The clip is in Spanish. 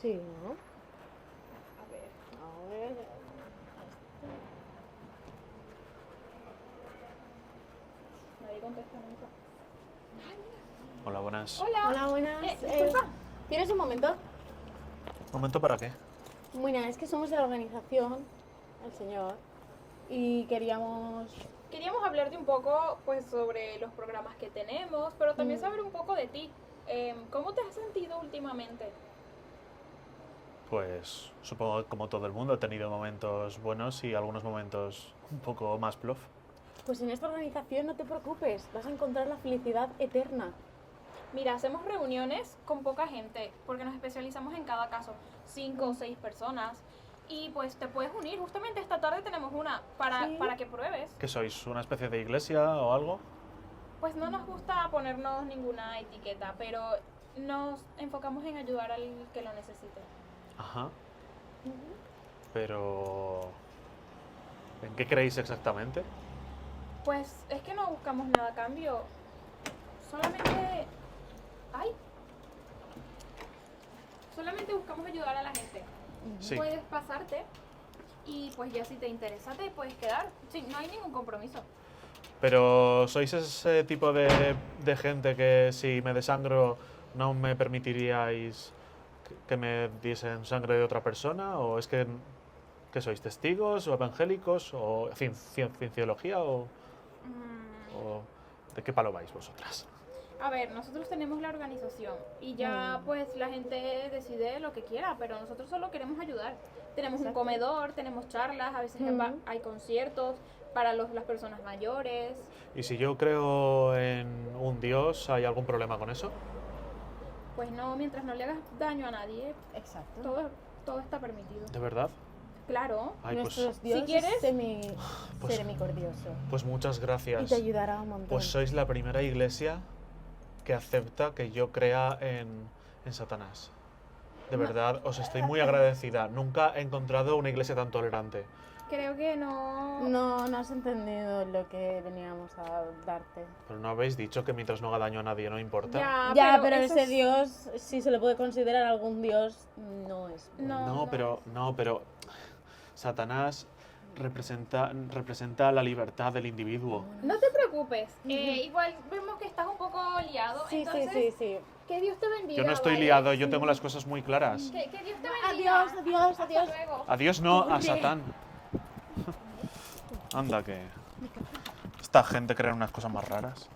Sí, ¿no? A ver. A ver. Nadie contesta nunca. Hola, buenas. Hola. Hola, buenas. Disculpa. ¿Tienes un momento? ¿Momento para qué? Bueno, es que somos de la organización, el señor, y queríamos... Queríamos hablarte un poco pues sobre los programas que tenemos, pero también saber un poco de ti. ¿Cómo te has sentido últimamente? Pues supongo que como todo el mundo he tenido momentos buenos y algunos momentos un poco más bluff. Pues en esta organización no te preocupes, vas a encontrar la felicidad eterna. Mira, hacemos reuniones con poca gente, porque nos especializamos en cada caso, 5 o 6 personas. Y pues te puedes unir, justamente esta tarde tenemos una ¿Sí? para que pruebes. ¿Qué sois? ¿Una especie de iglesia o algo? Pues no nos gusta ponernos ninguna etiqueta, pero nos enfocamos en ayudar al que lo necesite. Ajá. Pero... ¿en qué creéis exactamente? Pues es que no buscamos nada a cambio, solamente... ¡Ay! Solamente buscamos ayudar a la gente. Sí. Puedes pasarte y pues ya si te interesa te puedes quedar. Sí, no hay ningún compromiso. Pero ¿sois ese tipo de gente que si me desangro no me permitiríais que me diesen sangre de otra persona? ¿O es que sois testigos o evangélicos o cienciología o de qué palo vais vosotras? A ver, nosotros tenemos la organización y ya pues la gente decide lo que quiera, pero nosotros solo queremos ayudar. Tenemos un Exacto. comedor, tenemos charlas, a veces hay conciertos para las personas mayores. Y si yo creo en un Dios, ¿hay algún problema con eso? Pues no, mientras no le hagas daño a nadie, Exacto. todo está permitido. ¿De verdad? Claro. Ay, Nuestros dioses quieres- Pues- semicordioso. pues muchas Y gracias. te ayudará un montón. Pues sois la primera iglesia que acepta que yo crea en Satanás. De verdad, os estoy muy agradecida. Nunca he encontrado una iglesia tan tolerante. Creo que no... No has entendido lo que veníamos a darte. Pero no habéis dicho que mientras no haga daño a nadie no importa. Ya, pero eso ese es- dios, si se le puede considerar algún dios, no es bueno. No, pero Satanás representa la libertad del individuo. No te preocupes. Igual vemos que estás un poco liado. Sí, entonces, sí. que Dios te bendiga. Yo no estoy ¿vale? liado, yo tengo las cosas muy claras. Que Dios te bendiga. Adiós. Hasta luego. Adiós no, a Corre. Satán. Anda que... esta gente crea unas cosas más raras.